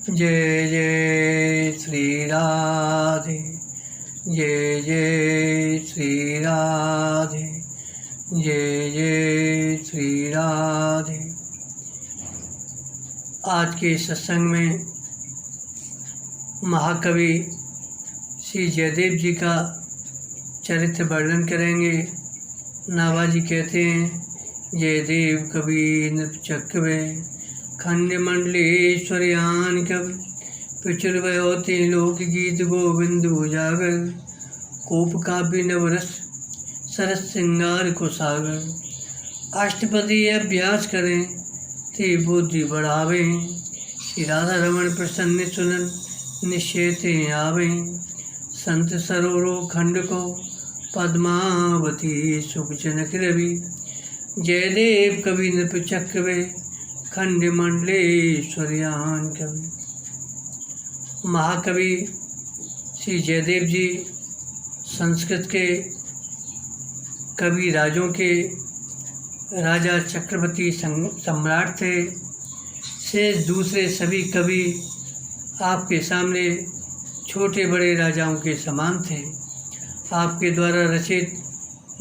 जय जय श्री राधे, जय जय श्री राधे, जय जय श्री राधे। आज के सत्संग में महाकवि श्री जयदेव जी का चरित्र वर्णन करेंगे। नाभाजी कहते हैं, जयदेव कवि नृप चक्रवे खंड मंडलेश्वर्यान कवि पिचुर्वयोते लोक गीत गोविंद उजागर कोप काव्य नवरस सरस श्रृंगार को सागर। अष्टपदी अभ्यास करें ते बुद्धि बढ़ावें, श्री राधा रमण प्रसन्न सुनन निश्चेते आवें। संत सरोरो खंड को पद्मावती सुख जनक रवि, जयदेव कवि नृप चक्रवे खंड मंडलेश्वर्यान कवि। महाकवि श्री जयदेव जी संस्कृत के कवि राजों के राजा चक्रवर्ती सम्राट थे। शेष दूसरे सभी कवि आपके सामने छोटे बड़े राजाओं के समान थे। आपके द्वारा रचित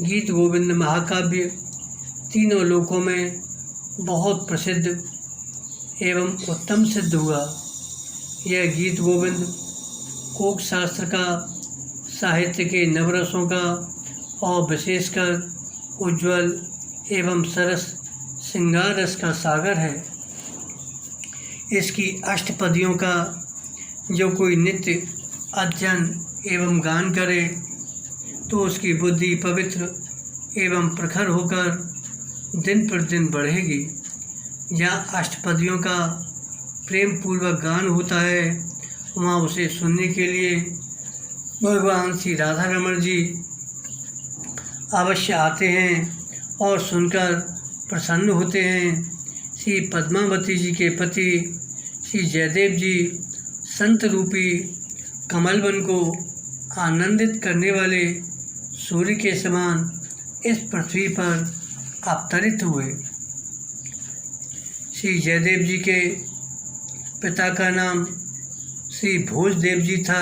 गीत गोविंद महाकाव्य तीनों लोकों में बहुत प्रसिद्ध एवं उत्तम सिद्ध हुआ। यह गीत गोविंद कोक शास्त्र का, साहित्य के नवरसों का और विशेषकर उज्ज्वल एवं सरस श्रृंगार रस का सागर है। इसकी अष्टपदियों का जो कोई नित्य अध्ययन एवं गान करे तो उसकी बुद्धि पवित्र एवं प्रखर होकर दिन प्रतिदिन बढ़ेगी। जहाँ अष्टपदियों का प्रेम पूर्वक गान होता है वहाँ उसे सुनने के लिए भगवान श्री राधा रमण जी अवश्य आते हैं और सुनकर प्रसन्न होते हैं। श्री पद्मावती जी के पति श्री जयदेव जी संत रूपी कमलवन को आनंदित करने वाले सूर्य के समान इस पृथ्वी पर अवतरित हुए। श्री जयदेव जी के पिता का नाम श्री भोजदेव जी था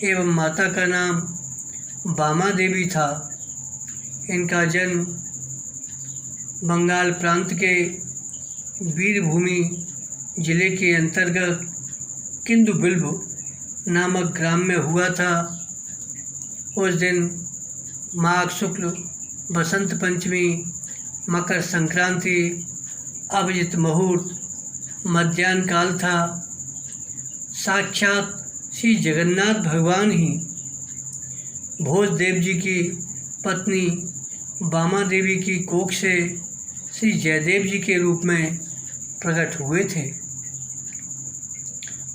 एवं माता का नाम बामा देवी था। इनका जन्म बंगाल प्रांत के वीरभूमि जिले के अंतर्गत किंदुबिल्ब नामक ग्राम में हुआ था। उस दिन माघ शुक्ल बसंत पंचमी, मकर संक्रांति, अभिजित मुहूर्त, मध्याह्न काल था। साक्षात श्री जगन्नाथ भगवान ही भोजदेव जी की पत्नी बामा देवी की कोख से श्री जयदेव जी के रूप में प्रकट हुए थे।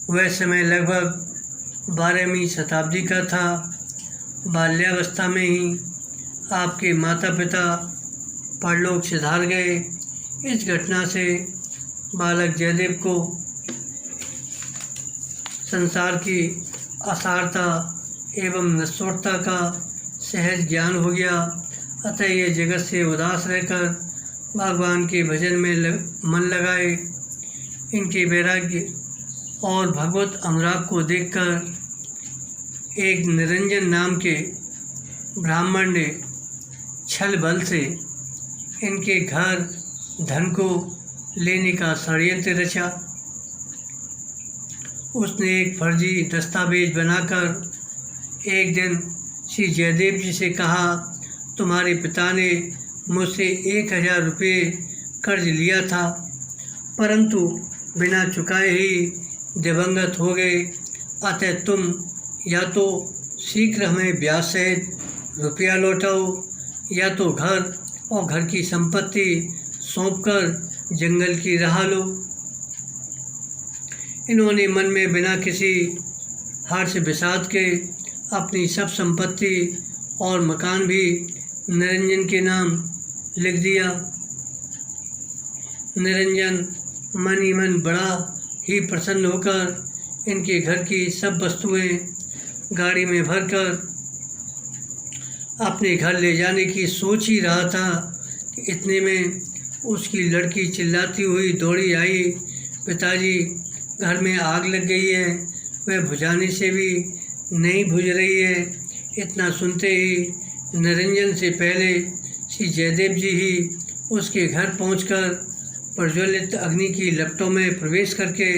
वह समय लगभग 12वीं शताब्दी का था। बाल्यावस्था में ही आपके माता पिता परलोक सिधार गए। इस घटना से बालक जयदेव को संसार की असारता एवं नश्वरता का सहज ज्ञान हो गया। अतः ये जगत से उदास रहकर भगवान के भजन में मन लगाए। इनके वैराग्य और भगवत अनुराग को देखकर एक निरंजन नाम के ब्राह्मण ने छल बल से इनके घर धन को लेने का षड्यंत्र रचा। उसने एक फर्जी दस्तावेज बनाकर एक दिन श्री जयदेव जी से कहा, तुम्हारे पिता ने मुझसे 1000 रुपये कर्ज लिया था, परंतु बिना चुकाए ही दिवंगत हो गए। अतः तुम या तो शीघ्र हमें ब्याज सहित रुपया लौटाओ या तो घर और घर की संपत्ति सौंपकर जंगल की राह लो। इन्होंने मन में बिना किसी हर्ष विषाद के अपनी सब संपत्ति और मकान भी निरंजन के नाम लिख दिया। निरंजन मन ही मन बड़ा ही प्रसन्न होकर इनके घर की सब वस्तुएं गाड़ी में भरकर अपने घर ले जाने की सोच ही रहा था कि इतने में उसकी लड़की चिल्लाती हुई दौड़ी आई, पिताजी घर में आग लग गई है, वह बुझाने से भी नहीं बुझ रही है। इतना सुनते ही निरंजन से पहले श्री जयदेव जी ही उसके घर पहुंचकर प्रज्वलित अग्नि की लपटों में प्रवेश करके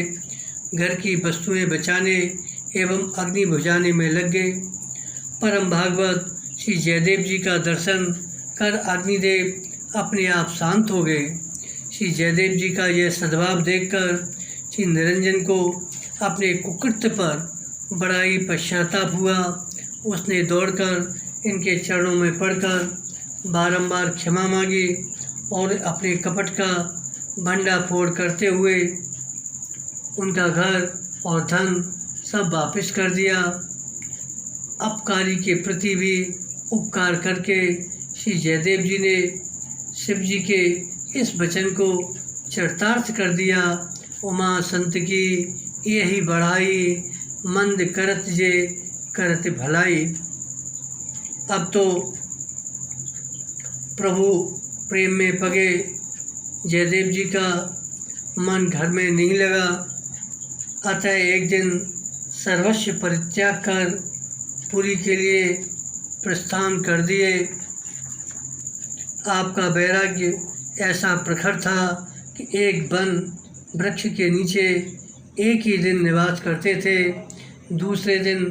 घर की वस्तुएं बचाने एवं अग्नि बुझाने में लग गए। परम भागवत श्री जयदेव जी का दर्शन कर अग्निदेव अपने आप शांत हो गए। श्री जयदेव जी का यह सद्भाव देखकर श्री निरंजन को अपने कुकृत्य पर बड़ा ही पश्चाताप हुआ। उसने दौड़कर इनके चरणों में पड़कर बारंबार क्षमा मांगी और अपने कपट का भंडाफोड़ करते हुए उनका घर और धन सब वापस कर दिया। अपकारी के प्रति भी उपकार करके श्री जयदेव जी ने शिव जी के इस वचन को चरितार्थ कर दिया। उमा संत की यही बढ़ाई, मंद करत जे करत भलाई। अब तो प्रभु प्रेम में पगे जयदेव जी का मन घर में नहीं लगा। अतः एक दिन सर्वस्व परित्याग कर पुरी के लिए प्रस्थान कर दिए। आपका वैराग्य ऐसा प्रखर था कि एक वन वृक्ष के नीचे एक ही दिन निवास करते थे। दूसरे दिन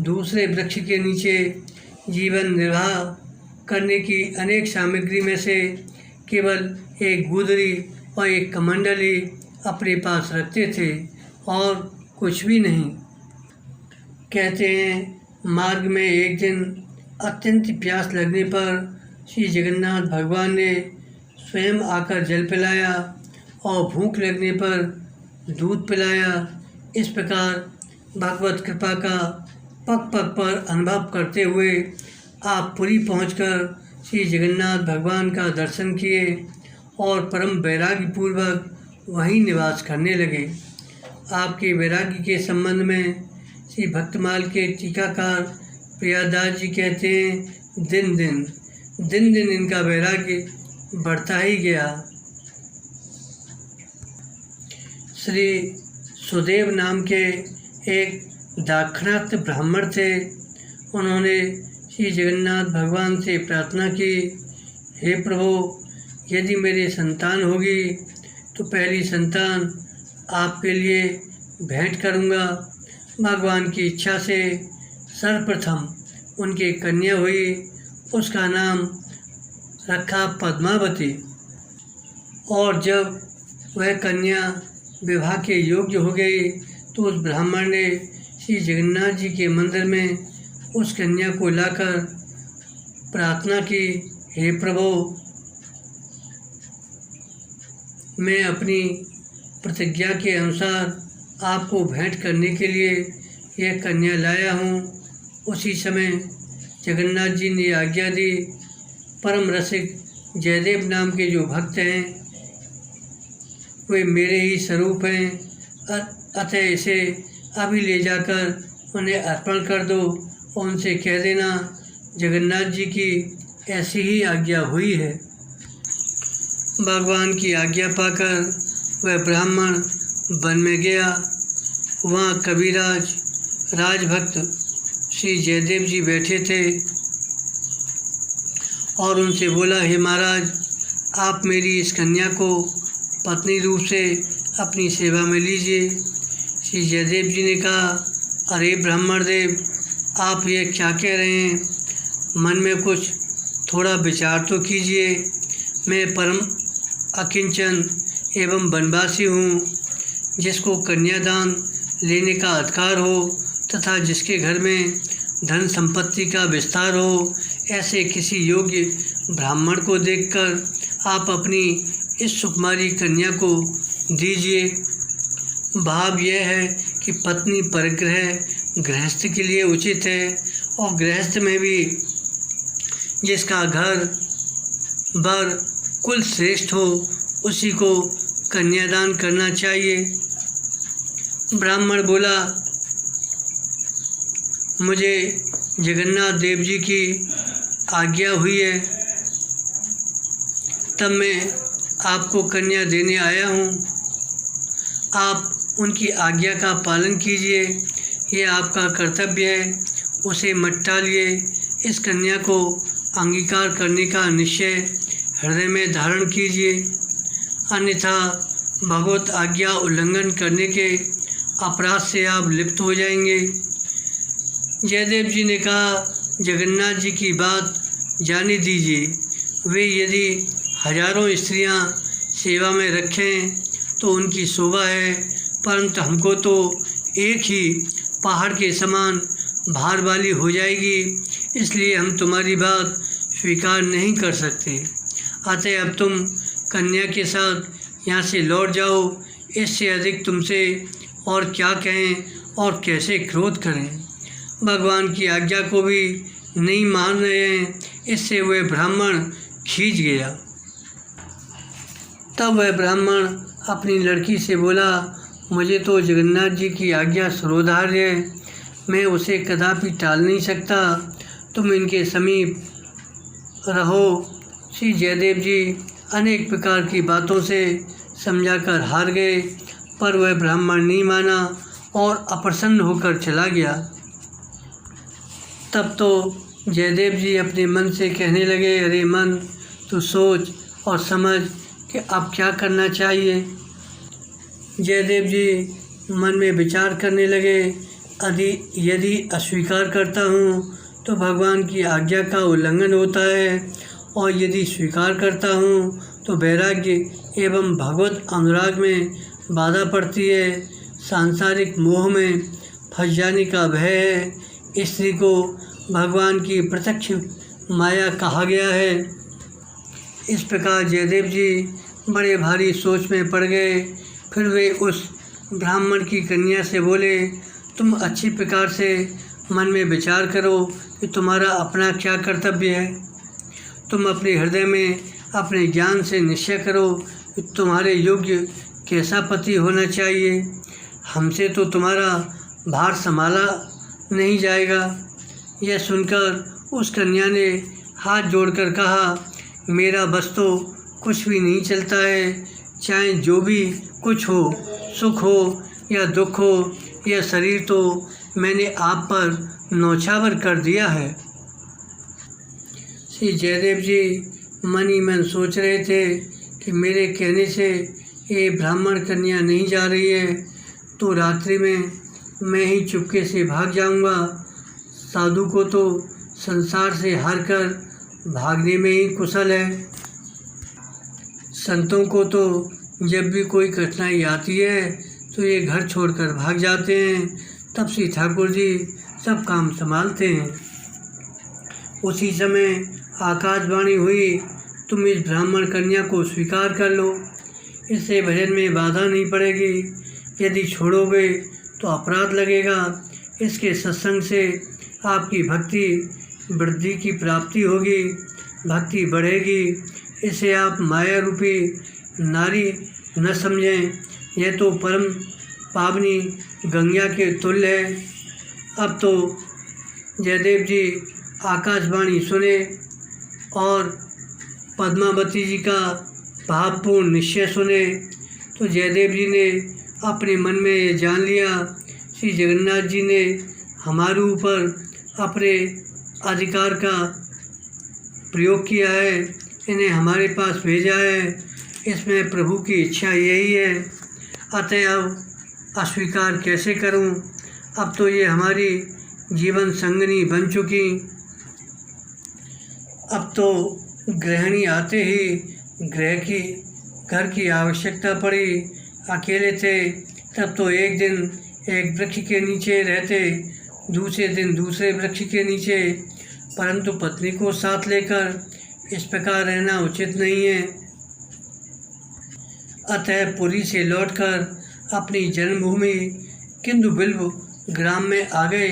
दूसरे वृक्ष के नीचे जीवन निर्वाह करने की अनेक सामग्री में से केवल एक गुदरी और एक कमंडली अपने पास रखते थे और कुछ भी नहीं। कहते हैं मार्ग में एक दिन अत्यंत प्यास लगने पर श्री जगन्नाथ भगवान ने स्वयं आकर जल पिलाया और भूख लगने पर दूध पिलाया। इस प्रकार भगवत कृपा का पग पग पर अनुभव करते हुए आप पुरी पहुंचकर श्री जगन्नाथ भगवान का दर्शन किए और परम वैराग्य पूर्वक वहीं निवास करने लगे। आपके वैराग्य के संबंध में श्री भक्तमाल के टीकाकार प्रियादास जी कहते हैं दिन दिन इनका वैराग्य बढ़ता ही गया। श्री सुदेव नाम के एक दाक्षिणात्य ब्राह्मण थे। उन्होंने श्री जगन्नाथ भगवान से प्रार्थना की, हे प्रभु, यदि मेरी संतान होगी तो पहली संतान आपके लिए भेंट करूँगा। भगवान की इच्छा से सर्वप्रथम उनकी कन्या हुई। उसका नाम रखा पद्मावती। और जब वह कन्या विवाह के योग्य हो गई तो उस ब्राह्मण ने श्री जगन्नाथ जी के मंदिर में उस कन्या को लाकर प्रार्थना की, हे प्रभु, मैं अपनी प्रतिज्ञा के अनुसार आपको भेंट करने के लिए यह कन्या लाया हूँ। उसी समय जगन्नाथ जी ने आज्ञा दी। परम रसिक जयदेव नाम के जो भक्त हैं वे मेरे ही स्वरूप हैं, अतः इसे अभी ले जाकर उन्हें अर्पण कर दो और उनसे कह देना जगन्नाथ जी की ऐसी ही आज्ञा हुई है। भगवान की आज्ञा पाकर वह ब्राह्मण वन में गया। वहाँ कविराज राजभक्त श्री जयदेव जी बैठे थे और उनसे बोला, हे महाराज, आप मेरी इस कन्या को पत्नी रूप से अपनी सेवा में लीजिए। श्री जयदेव जी ने कहा, अरे ब्राह्मण देव, आप ये क्या कह रहे हैं? मन में कुछ थोड़ा विचार तो कीजिए। मैं परम अकिंचन एवं वनवासी हूँ, जिसको कन्यादान लेने का अधिकार हो तथा जिसके घर में धन संपत्ति का विस्तार हो, ऐसे किसी योग्य ब्राह्मण को देखकर आप अपनी इस सुकुमारी कन्या को दीजिए। भाव यह है कि पत्नी परिग्रह गृहस्थ के लिए उचित है और गृहस्थ में भी जिसका घर बर कुल श्रेष्ठ हो उसी को कन्यादान करना चाहिए। ब्राह्मण बोला, मुझे जगन्नाथ देव जी की आज्ञा हुई है, तब मैं आपको कन्या देने आया हूँ। आप उनकी आज्ञा का पालन कीजिए, ये आपका कर्तव्य है। उसे मत टालिए। इस कन्या को अंगीकार करने का निश्चय हृदय में धारण कीजिए, अन्यथा भगवत आज्ञा उल्लंघन करने के अपराध से आप लिप्त हो जाएंगे। जयदेव जी ने कहा, जगन्नाथ जी की बात जाने दीजिए। वे यदि हजारों स्त्रियां सेवा में रखें तो उनकी शोभा है, परंतु हमको तो एक ही पहाड़ के समान भार वाली हो जाएगी, इसलिए हम तुम्हारी बात स्वीकार नहीं कर सकते। अतः अब तुम कन्या के साथ यहाँ से लौट जाओ। इससे अधिक तुमसे और क्या कहें और कैसे क्रोध करें। भगवान की आज्ञा को भी नहीं मान रहे हैं। इससे वह ब्राह्मण खींच गया। तब वह ब्राह्मण अपनी लड़की से बोला, मुझे तो जगन्नाथ जी की आज्ञा सर्वोधार्य है, मैं उसे कदापि टाल नहीं सकता। तुम इनके समीप रहो। श्री जयदेव जी अनेक प्रकार की बातों से समझाकर हार गए, पर वह ब्राह्मण नहीं माना और अप्रसन्न होकर चला गया। तब तो जयदेव जी अपने मन से कहने लगे, अरे मन, तू सोच और समझ कि अब क्या करना चाहिए। जयदेव जी मन में विचार करने लगे, यदि अस्वीकार करता हूँ तो भगवान की आज्ञा का उल्लंघन होता है, और यदि स्वीकार करता हूँ तो वैराग्य एवं भगवत अनुराग में बाधा पड़ती है। सांसारिक मोह में फंस जाने का भय है। स्त्री को भगवान की प्रत्यक्ष माया कहा गया है। इस प्रकार जयदेव जी बड़े भारी सोच में पड़ गए। फिर वे उस ब्राह्मण की कन्या से बोले, तुम अच्छी प्रकार से मन में विचार करो कि तुम्हारा अपना क्या कर्तव्य है। तुम अपने हृदय में अपने ज्ञान से निश्चय करो कि तुम्हारे योग्य कैसा पति होना चाहिए। हमसे तो तुम्हारा भार संभाला नहीं जाएगा। यह सुनकर उस कन्या ने हाथ जोड़कर कहा, मेरा बस तो कुछ भी नहीं चलता है। चाहे जो भी कुछ हो, सुख हो या दुख हो, यह शरीर तो मैंने आप पर नौछावर कर दिया है। श्री जयदेव जी मन ही मन सोच रहे थे कि मेरे कहने से ये ब्राह्मण कन्या नहीं जा रही है तो रात्रि में मैं ही चुपके से भाग जाऊंगा। साधु को तो संसार से हारकर भागने में ही कुशल है। संतों को तो जब भी कोई कठिनाई आती है तो ये घर छोड़कर भाग जाते हैं। तब श्री ठाकुर जी सब काम संभालते हैं। उसी समय आकाशवाणी हुई, तुम इस ब्राह्मण कन्या को स्वीकार कर लो, इससे भजन में बाधा नहीं पड़ेगी। यदि छोड़ोगे तो अपराध लगेगा। इसके सत्संग से आपकी भक्ति वृद्धि की प्राप्ति होगी, भक्ति बढ़ेगी। इसे आप माया रूपी नारी न समझें, यह तो परम पावनी गंगा के तुल्य है। अब तो जयदेव जी आकाशवाणी सुने और पद्मावती जी का भावपूर्ण निश्चय सुने तो जयदेव जी ने अपने मन में ये जान लिया, श्री जगन्नाथ जी ने हमारे ऊपर अपने अधिकार का प्रयोग किया है, इन्हें हमारे पास भेजा है। इसमें प्रभु की इच्छा यही है। अतः अब अस्वीकार कैसे करूं? अब तो ये हमारी जीवन संगनी बन चुकी। अब तो गृहिणी आते ही घर की आवश्यकता पड़ी। अकेले थे तब तो एक दिन एक वृक्ष के नीचे रहते, दूसरे दिन दूसरे वृक्ष के नीचे, परंतु पत्नी को साथ लेकर इस प्रकार रहना उचित नहीं है। अतः पुरी से लौटकर अपनी जन्मभूमि किंदुबिल्व ग्राम में आ गए।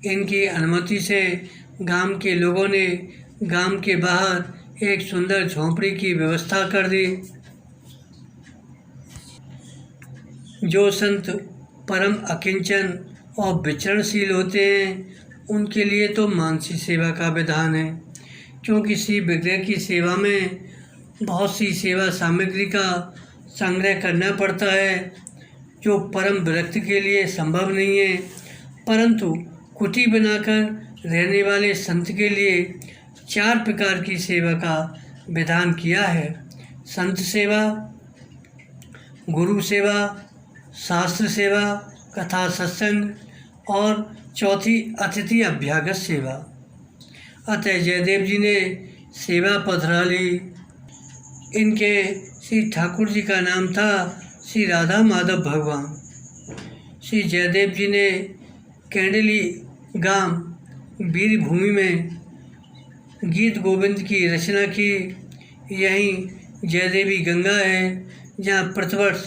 इनकी अनुमति से गांव के लोगों ने गांव के बाहर एक सुंदर झोंपड़ी की व्यवस्था कर दी। जो संत परम अकिंचन और विचरणशील होते हैं उनके लिए तो मानसी सेवा का विधान है, क्योंकि श्री विग्रह की सेवा में बहुत सी सेवा सामग्री का संग्रह करना पड़ता है। जो परम विरक्त के लिए संभव नहीं है, परंतु कुटी बनाकर रहने वाले संत के लिए 4 प्रकार की सेवा का विधान किया है। संत सेवा, गुरु सेवा, शास्त्र सेवा, कथा सत्संग और चौथी अतिथि अभ्यागत सेवा। अतः जयदेव जी ने सेवा पधरा ली। इनके श्री ठाकुर जी का नाम था श्री राधा माधव भगवान। श्री जयदेव जी ने कैंडली गांव वीरभूमि में गीत गोविंद की रचना की। यहीं जयदेवी गंगा है, जहाँ प्रतिवर्ष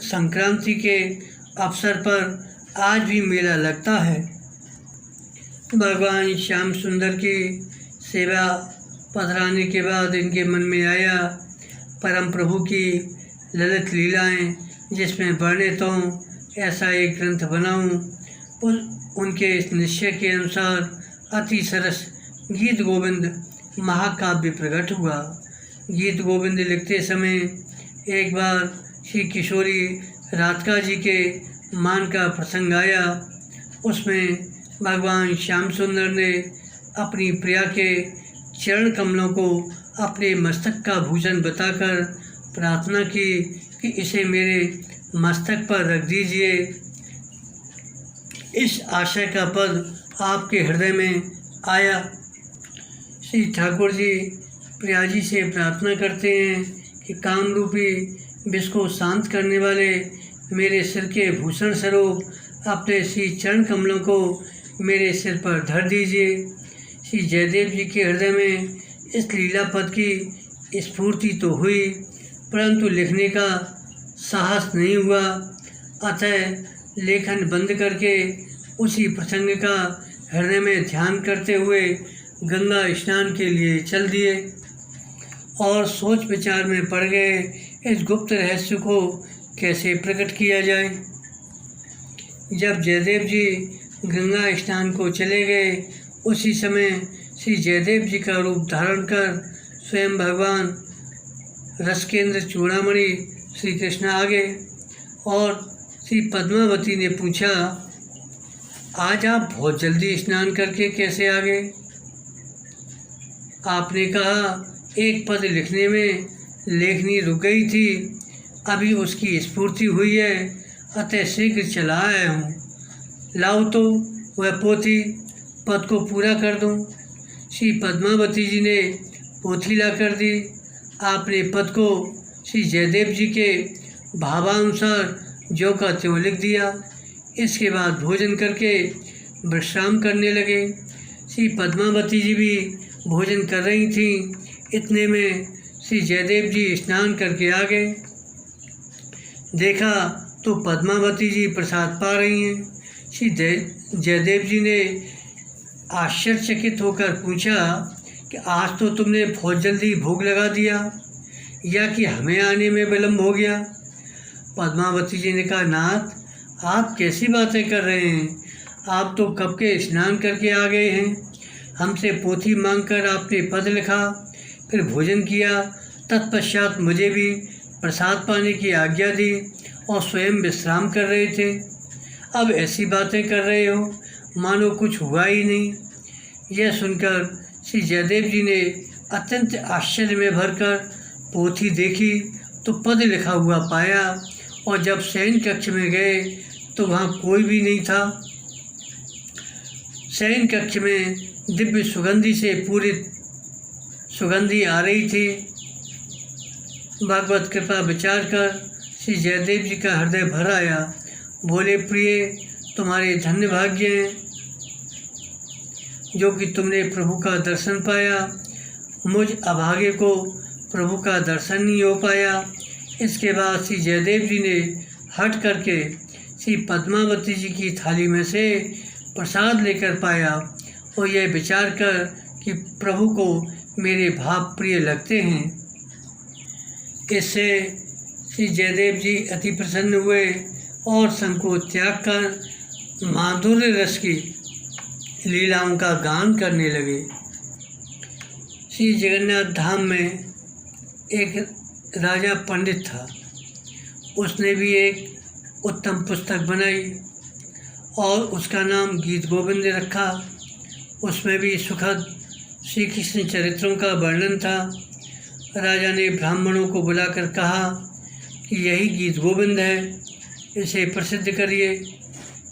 संक्रांति के अवसर पर आज भी मेला लगता है। भगवान श्याम सुंदर की सेवा पधराने के बाद इनके मन में आया परम प्रभु की ललित लीलाएं जिसमें वर्णित हों ऐसा एक ग्रंथ बनाऊं। उनके इस निश्चय के अनुसार अति सरस गीत गोविंद महाकाव्य प्रकट हुआ। गीत गोविंद लिखते समय एक बार श्री किशोरी राधिका जी के मान का प्रसंग आया। उसमें भगवान श्याम सुंदर ने अपनी प्रिया के चरण कमलों को अपने मस्तक का भूषण बताकर प्रार्थना की कि इसे मेरे मस्तक पर रख दीजिए। इस आशय का पद आपके हृदय में आया। श्री ठाकुर जी प्रिया जी से प्रार्थना करते हैं कि काम रूपी विष को शांत करने वाले मेरे सिर के भूषण स्वरूप अपने श्री चरण कमलों को मेरे सिर पर धर दीजिए। श्री जयदेव जी के हृदय में इस लीला पद की स्फूर्ति तो हुई, परंतु लिखने का साहस नहीं हुआ। अतः लेखन बंद करके उसी प्रसंग का हृदय में ध्यान करते हुए गंगा स्नान के लिए चल दिए और सोच विचार में पड़ गए इस गुप्त रहस्य को कैसे प्रकट किया जाए। जब जयदेव जी गंगा स्नान को चले गए, उसी समय श्री जयदेव जी का रूप धारण कर स्वयं भगवान रसकेंद्र चूड़ामणि श्री कृष्ण आ गए और श्री पद्मावती ने पूछा, आज आप बहुत जल्दी स्नान करके कैसे आ गए? आपने कहा एक पद लिखने में लेखनी रुक गई थी, अभी उसकी स्फूर्ति हुई है, अतः शीघ्र चला आया हूँ। लाओ तो वह पोथी, पद को पूरा कर दूँ। श्री पद्मावती जी ने पोथी ला कर दी। आपने पद को श्री जयदेव जी के भावानुसार ज्यों का त्यों लिख दिया। इसके बाद भोजन करके विश्राम करने लगे। श्री पद्मावती जी भी भोजन कर रही थीं। इतने में श्री जयदेव जी स्नान करके आ गए। देखा तो पद्मावती जी प्रसाद पा रही हैं। श्री जयदेव जी ने आश्चर्यचकित होकर पूछा कि आज तो तुमने बहुत जल्दी भोग लगा दिया या कि हमें आने में विलम्ब हो गया? पद्मावती जी ने कहा, नाथ आप कैसी बातें कर रहे हैं? आप तो कब के स्नान करके आ गए हैं। हमसे पोथी मांगकर आपने पद लिखा, फिर भोजन किया, तत्पश्चात मुझे भी प्रसाद पाने की आज्ञा दी और स्वयं विश्राम कर रहे थे। अब ऐसी बातें कर रहे हो मानो कुछ हुआ ही नहीं। यह सुनकर श्री जयदेव जी ने अत्यंत आश्चर्य में भरकर पोथी देखी तो पद लिखा हुआ पाया और जब शयन कक्ष में गए तो वहाँ कोई भी नहीं था। शयन कक्ष में दिव्य सुगंधि से पूरी सुगंधि आ रही थी। भगवत कृपा विचार कर श्री जयदेव जी का हृदय भर आया। बोले, प्रिय तुम्हारे धन्य भाग्य हैं जो कि तुमने प्रभु का दर्शन पाया। मुझ अभागे को प्रभु का दर्शन नहीं हो पाया। इसके बाद श्री जयदेव जी ने हट करके श्री पद्मावती जी की थाली में से प्रसाद लेकर पाया और यह विचार कर कि प्रभु को मेरे भाव प्रिय लगते हैं। इससे श्री जयदेव जी अति प्रसन्न हुए और संकोच त्याग कर माधुर्य रस की लीलाओं का गान करने लगे। श्री जगन्नाथ धाम में एक राजा पंडित था। उसने भी एक उत्तम पुस्तक बनाई और उसका नाम गीत गोविंद रखा। उसमें भी सुखद श्री कृष्ण चरित्रों का वर्णन था। राजा ने ब्राह्मणों को बुलाकर कहा कि यही गीत गोविंद है, इसे प्रसिद्ध करिए,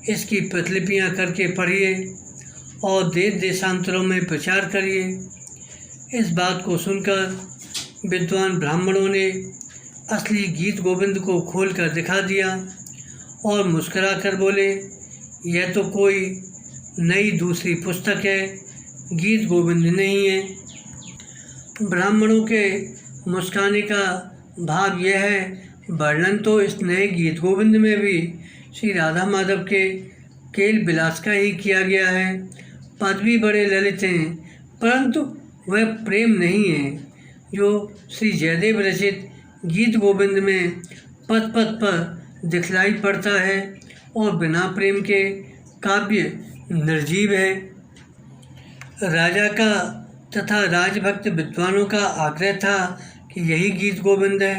इसकी प्रतिलिपियाँ करके पढ़िए और देश देशांतरों में प्रचार करिए। इस बात को सुनकर विद्वान ब्राह्मणों ने असली गीत गोविंद को खोलकर दिखा दिया और मुस्कुराकर बोले, यह तो कोई नई दूसरी पुस्तक है, गीत गोविंद नहीं है। ब्राह्मणों के मुस्काने का भाव यह है, वर्णन तो इस नए गीत गोविंद में भी श्री राधा माधव के खेल विलास का ही किया गया है। पद भी बड़े ललित हैं, परंतु वह प्रेम नहीं है जो श्री जयदेव रचित गीत गोविंद में पद पद पर दिखलाई पड़ता है और बिना प्रेम के काव्य निर्जीव है। राजा का तथा राजभक्त विद्वानों का आग्रह था कि यही गीत गोविंद है।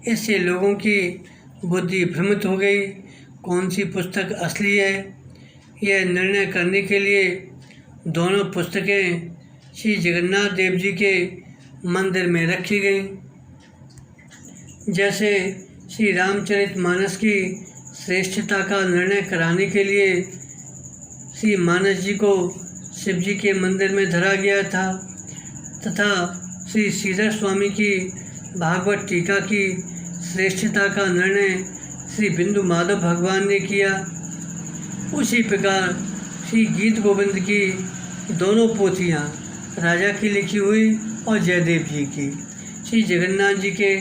इससे लोगों की बुद्धि भ्रमित हो गई, कौन सी पुस्तक असली है। यह निर्णय करने के लिए दोनों पुस्तकें श्री जगन्नाथ देव जी के मंदिर में रखी गईं। जैसे श्री रामचरितमानस की श्रेष्ठता का निर्णय कराने के लिए श्री मानस जी को शिव जी के मंदिर में धरा गया था, तथा श्री श्रीधर स्वामी की भागवत टीका की श्रेष्ठता का निर्णय श्री बिंदु माधव भगवान ने किया, उसी प्रकार श्री गीत गोविंद की दोनों पोथियाँ राजा की लिखी हुई और जयदेव जी की श्री जगन्नाथ जी के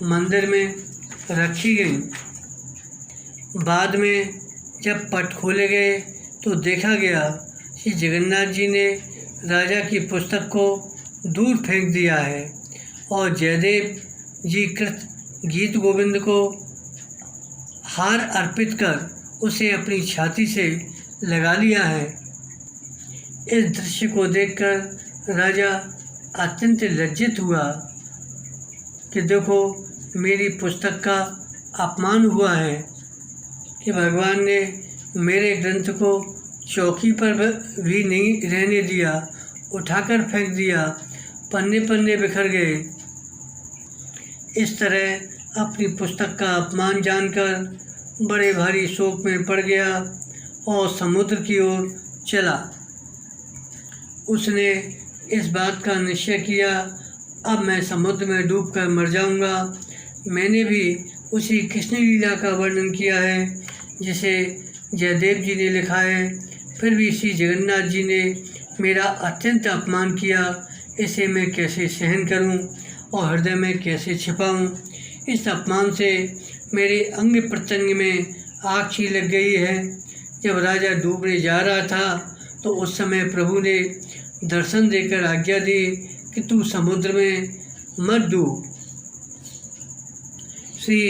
मंदिर में रखी गई। बाद में जब पट खोले गए तो देखा गया श्री जगन्नाथ जी ने राजा की पुस्तक को दूर फेंक दिया है और जयदेव जी कृत गीत गोविंद को हार अर्पित कर उसे अपनी छाती से लगा लिया है। इस दृश्य को देखकर राजा अत्यंत लज्जित हुआ कि देखो, मेरी पुस्तक का अपमान हुआ है कि भगवान ने मेरे ग्रंथ को चौकी पर भी नहीं रहने दिया, उठाकर फेंक दिया, पन्ने पन्ने बिखर गए। इस तरह अपनी पुस्तक का अपमान जानकर बड़े भारी शोक में पड़ गया और समुद्र की ओर चला। उसने इस बात का निश्चय किया, अब मैं समुद्र में डूबकर मर जाऊंगा। मैंने भी उसी कृष्ण लीला का वर्णन किया है जिसे जयदेव जी ने लिखा है, फिर भी श्री जगन्नाथ जी ने मेरा अत्यंत अपमान किया। इसे मैं कैसे सहन करूं और हृदय में कैसे छिपाऊं। इस अपमान से मेरे अंग प्रत्यंग में आग सी लग गई है। जब राजा डूबने जा रहा था तो उस समय प्रभु ने दर्शन देकर आज्ञा दी कि तू समुद्र में मत डूब। श्री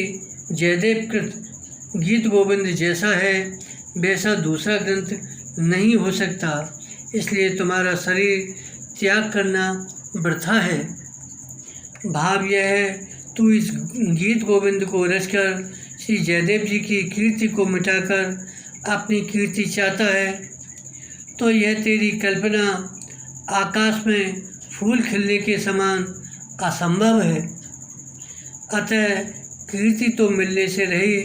जयदेव कृत गीत गोविंद जैसा है वैसा दूसरा ग्रंथ नहीं हो सकता, इसलिए तुम्हारा शरीर त्याग करना वृथा है। भाव यह है, तू इस गीत गोविंद को रचकर श्री जयदेव जी की कीर्ति को मिटाकर अपनी कीर्ति चाहता है, तो यह तेरी कल्पना आकाश में फूल खिलने के समान असंभव है। अतः कीर्ति तो मिलने से रही,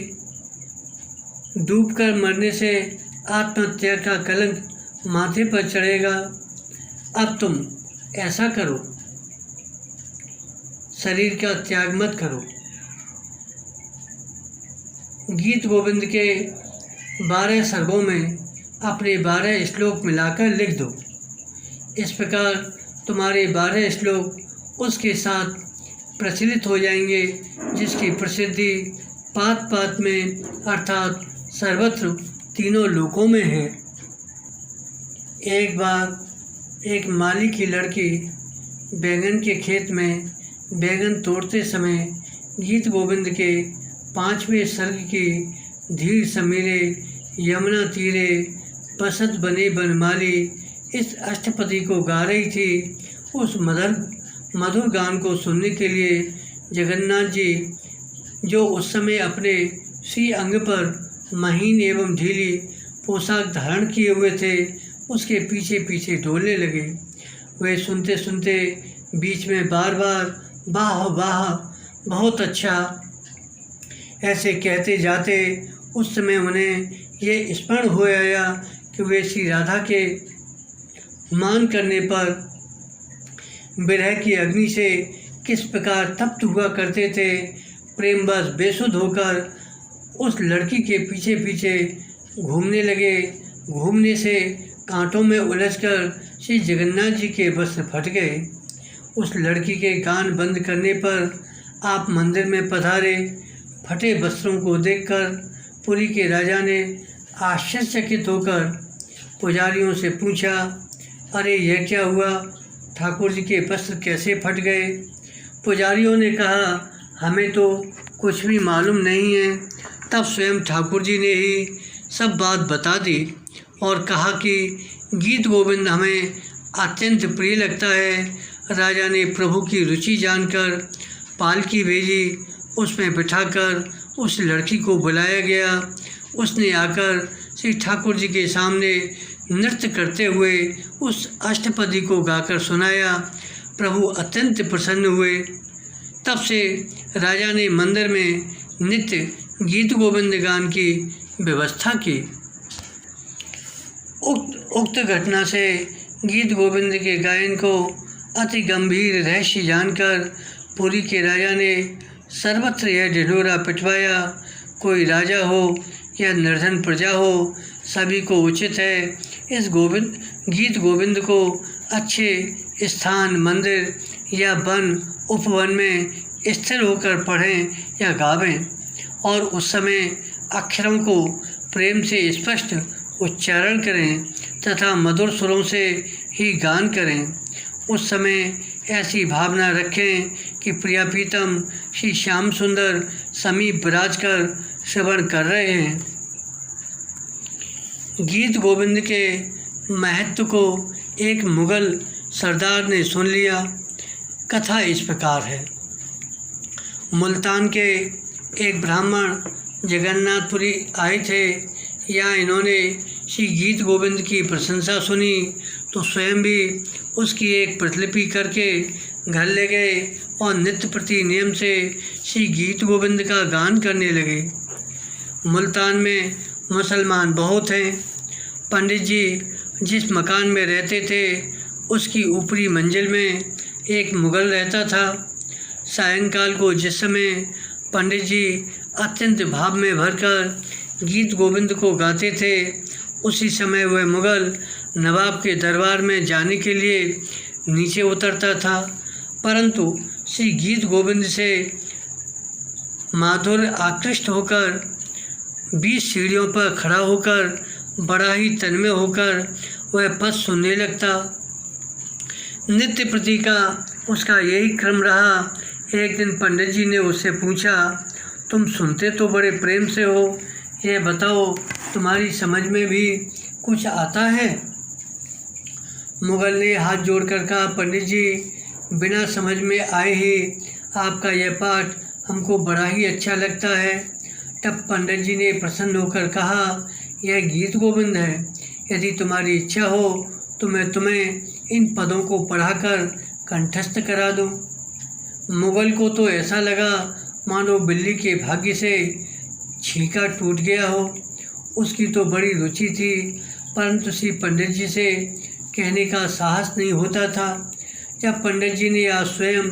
डूबकर मरने से आत्महत्या का कलंक माथे पर चढ़ेगा। अब तुम ऐसा करो, शरीर का त्याग मत करो। गीत गोविंद के 12 सर्गों में अपने 12 श्लोक मिलाकर लिख दो। इस प्रकार तुम्हारे 12 श्लोक उसके साथ प्रचलित हो जाएंगे, जिसकी प्रसिद्धि पात पात में अर्थात सर्वत्र तीनों लोकों में है। एक बार एक माली की लड़की बैंगन के खेत में बैंगन तोड़ते समय गीत गोविंद के 5वें सर्ग की धीर समीरे यमुना तीरे बसत बने बनमाली इस अष्टपदी को गा रही थी। उस मधुर गान को सुनने के लिए जगन्नाथ जी, जो उस समय अपने श्री अंग पर महीन एवं ढीली पोशाक धारण किए हुए थे, उसके पीछे पीछे डोलने लगे। वे सुनते सुनते बीच में बार बार वाह वाह, बहुत अच्छा, ऐसे कहते जाते उस समय उन्हें ये स्मरण हो आया कि वे श्री राधा के मान करने पर विरह की अग्नि से किस प्रकार तप्त हुआ करते थे। प्रेमवश बेसुध होकर उस लड़की के पीछे पीछे घूमने लगे। घूमने से कांटों में उलझकर श्री जगन्नाथ जी के वस्त्र फट गए। उस लड़की के कान बंद करने पर आप मंदिर में पधारे। फटे वस्त्रों को देखकर पुरी के राजा ने आश्चर्यचकित होकर पुजारियों से पूछा, अरे यह क्या हुआ, ठाकुर जी के वस्त्र कैसे फट गए? पुजारियों ने कहा, हमें तो कुछ भी मालूम नहीं है। तब स्वयं ठाकुर जी ने ही सब बात बता दी और कहा कि गीत गोविंद हमें अत्यंत प्रिय लगता है। राजा ने प्रभु की रुचि जानकर पालकी भेजी, उसमें बिठाकर उस लड़की को बुलाया गया। उसने आकर श्री ठाकुर जी के सामने नृत्य करते हुए उस अष्टपदी को गाकर सुनाया। प्रभु अत्यंत प्रसन्न हुए। तब से राजा ने मंदिर में नित्य गीत गोविंद गान की व्यवस्था की। उक्त घटना से गीत गोविंद के गायन को अति गंभीर रहस्य जानकर पुरी के राजा ने सर्वत्र यह ढिढोरा पिटवाया, कोई राजा हो या निर्धन प्रजा हो, सभी को उचित है इस गीत गोविंद को अच्छे स्थान, मंदिर या वन उपवन में स्थिर होकर पढ़ें या गावें और उस समय अक्षरों को प्रेम से स्पष्ट उच्चारण करें तथा मधुर सुरों से ही गान करें। उस समय ऐसी भावना रखें कि प्रिया प्रीतम श्री श्याम सुंदर समीप विराज कर श्रवण कर रहे हैं। गीत गोविंद के महत्व को एक मुगल सरदार ने सुन लिया। कथा इस प्रकार है। मुल्तान के एक ब्राह्मण जगन्नाथपुरी आए थे। यहाँ इन्होंने श्री गीत गोविंद की प्रशंसा सुनी तो स्वयं भी उसकी एक प्रतिलिपि करके घर ले गए और नित्य प्रति नियम से श्री गीत गोविंद का गान करने लगे। मुल्तान में मुसलमान बहुत हैं। पंडित जी जिस मकान में रहते थे उसकी ऊपरी मंजिल में एक मुगल रहता था। सायंकाल को जिस समय पंडित जी अत्यंत भाव में भरकर गीत गोविंद को गाते थे, उसी समय वह मुगल नवाब के दरबार में जाने के लिए नीचे उतरता था, परंतु श्री गीत गोविंद से माधुर्य आकृष्ट होकर 20 सीढ़ियों पर खड़ा होकर बड़ा ही तन्मय होकर वह पद सुनने लगता। नित्य प्रति का उसका यही क्रम रहा। एक दिन पंडित जी ने उससे पूछा, तुम सुनते तो बड़े प्रेम से हो, ये बताओ तुम्हारी समझ में भी कुछ आता है? मुगल ने हाथ जोड़कर कहा, पंडित जी बिना समझ में आए ही आपका यह पाठ हमको बड़ा ही अच्छा लगता है। तब पंडित जी ने प्रसन्न होकर कहा, यह गीत गोविंद है, यदि तुम्हारी इच्छा हो तो मैं तुम्हें इन पदों को पढ़ाकर कंठस्थ करा दूं। मुगल को तो ऐसा लगा मानो बिल्ली के भाग्य से छींका टूट गया हो। उसकी तो बड़ी रुचि थी, परंतु श्री पंडित जी से कहने का साहस नहीं होता था। जब पंडित जी ने आज स्वयं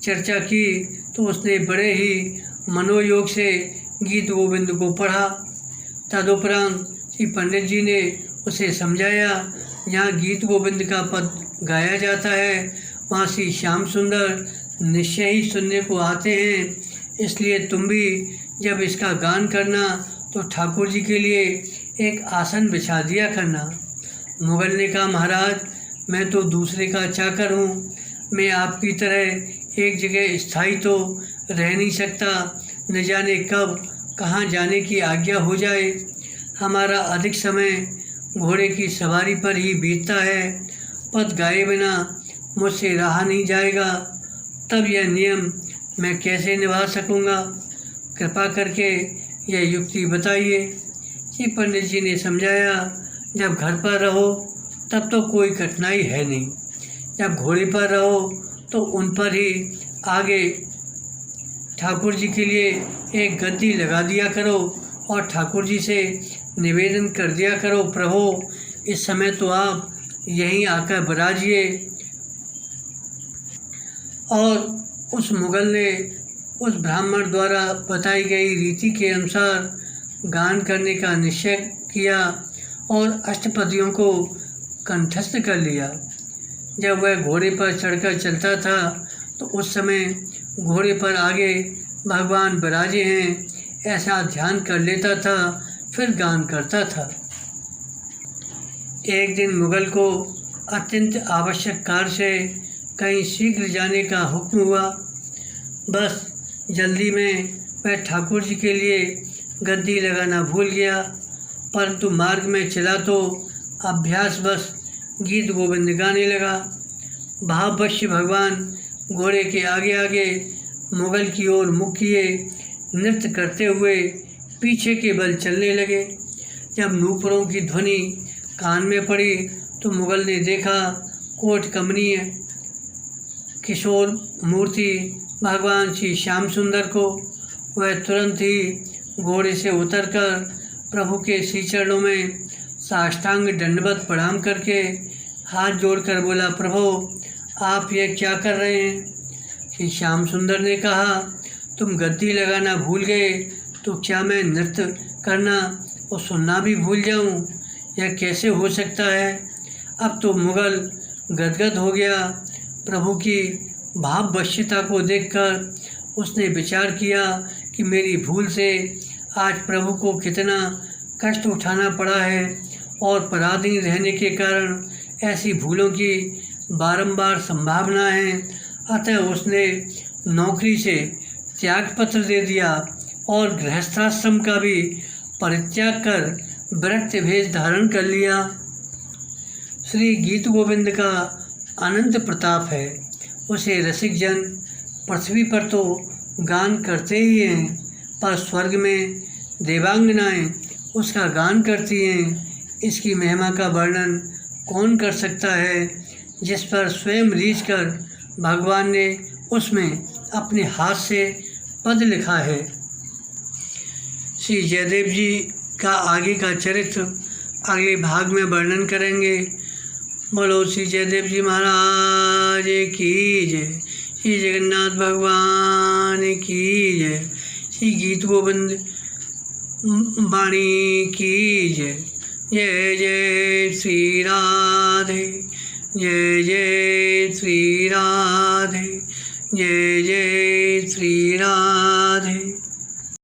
चर्चा की तो उसने बड़े ही मनोयोग से गीत गोविंद को पढ़ा। तदुपरांत श्री पंडित जी ने उसे समझाया, जहाँ गीत गोविंद का पद गाया जाता है वहाँ श्री श्याम सुंदर निश्चय ही सुनने को आते हैं, इसलिए तुम भी जब इसका गान करना तो ठाकुर जी के लिए एक आसन बिछा दिया करना। मुगल ने कहा, महाराज मैं तो दूसरे का चाकर हूँ, मैं आपकी तरह एक जगह स्थायी तो रह नहीं सकता, न जाने कब कहाँ जाने की आज्ञा हो जाए। हमारा अधिक समय घोड़े की सवारी पर ही बीतता है, पद गाए बिना मुझसे रहा नहीं जाएगा, तब यह नियम मैं कैसे निभा सकूँगा। कृपा करके यह युक्ति बताइए। कि पंडित जी ने समझाया, जब घर पर रहो तब तो कोई कठिनाई है नहीं, जब घोड़े पर रहो तो उन पर ही आगे ठाकुर जी के लिए एक गद्दी लगा दिया करो और ठाकुर जी से निवेदन कर दिया करो, प्रभु इस समय तो आप यहीं आकर विराजिए। और उस मुगल ने उस ब्राह्मण द्वारा बताई गई रीति के अनुसार गान करने का निश्चय किया और अष्टपदियों को कंठस्थ कर लिया। जब वह घोड़े पर चढ़कर चलता था तो उस समय घोड़े पर आगे भगवान विराजे हैं ऐसा ध्यान कर लेता था, फिर गान करता था। एक दिन मुगल को अत्यंत आवश्यक कार्य से कहीं शीघ्र जाने का हुक्म हुआ। बस जल्दी में वह ठाकुर जी के लिए गद्दी लगाना भूल गया, परंतु मार्ग में चला तो अभ्यास बस गीत गोविंद गाने लगा। भाववश भगवान घोड़े के आगे आगे मुगल की ओर मुख किए नृत्य करते हुए पीछे के बल चलने लगे। जब नूपुरों की ध्वनि कान में पड़ी तो मुगल ने देखा कोट कमनीय किशोर मूर्ति भगवान श्री श्याम सुंदर को। वह तुरंत ही घोड़े से उतरकर प्रभु के श्री चरणों में साष्टांग दंडवत प्रणाम करके हाथ जोड़कर बोला, प्रभु आप यह क्या कर रहे हैं? श्री श्याम सुंदर ने कहा, तुम गद्दी लगाना भूल गए तो क्या मैं नृत्य करना और सुनना भी भूल जाऊं? यह कैसे हो सकता है? अब तो मुगल गदगद हो गया। प्रभु की भाववश्यता को देखकर उसने विचार किया कि मेरी भूल से आज प्रभु को कितना कष्ट उठाना पड़ा है और पराधीन रहने के कारण ऐसी भूलों की बारंबार संभावना है। अतः उसने नौकरी से त्यागपत्र दे दिया और गृहस्थाश्रम का भी परित्याग कर विरक्त भेष धारण कर लिया। श्री गीत गोविंद का अनंत प्रताप है, उसे रसिक जन पृथ्वी पर तो गान करते ही हैं, पर स्वर्ग में देवांगनाएं उसका गान करती हैं। इसकी महिमा का वर्णन कौन कर सकता है, जिस पर स्वयं रीझ कर भगवान ने उसमें अपने हाथ से पद लिखा है। श्री जयदेव जी का आगे का चरित्र अगले भाग में वर्णन करेंगे। बोलो श्री जयदेव जी महाराज की जय, श्री जगन्नाथ भगवान की जय, श्री गीत गोविंद वाणी की जय। जय जय श्री राधे, जय जय श्री राधे, जय जय श्री राधे।